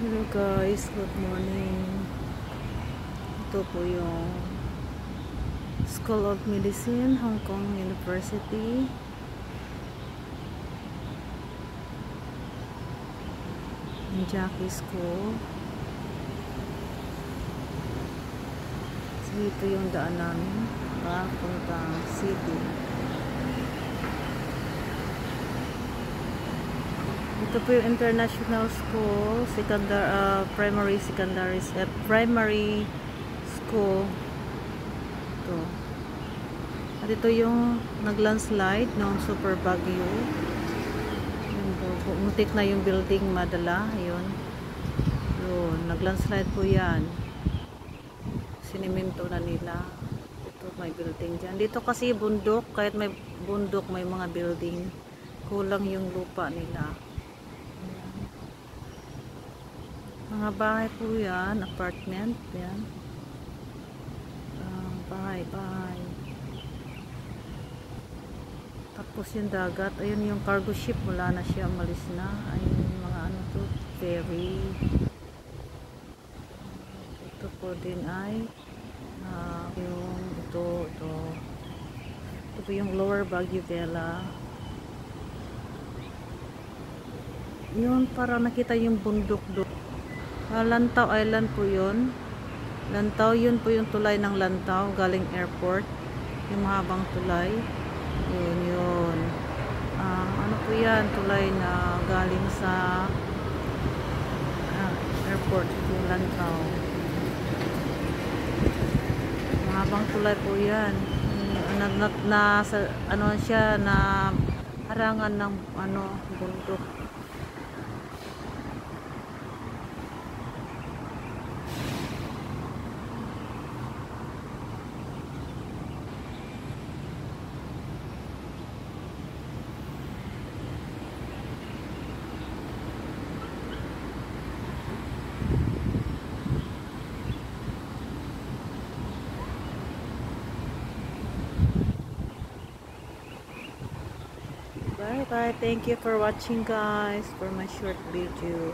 Hello guys, good morning. Ito po yung School of Medicine, Hong Kong University. Yung Jackie School. So ito yung daan namin papuntang city. Ito po yung International School, primary school. Ito. At ito yung naglandslide ng Super Bagyo. Muntik na yung building madala. Yun, naglandslide po yan. Sinimento na nila. Ito may building dyan. Dito kasi bundok, kahit may bundok may mga building. Kulang yung lupa nila. Mga bahay po yan, apartment, yan. Bahay. Tapos yung dagat, ayun yung cargo ship, wala na siya, malis na. Ayun yung mga ano to, ferry. Ito po din ay, ito po yung Lower Baguio Vela. Yun, para nakita yung bundok doon. Lantaw Island po yun. Lantaw, yun po yung tulay ng Lantaw galing airport, yung mahabang tulay. Yun. Ano po yan, tulay na galing sa airport, yung Lantaw. Mahabang tulay po yan. Ano siya, na harangan ng bundok. Bye. Thank you for watching guys for my short video.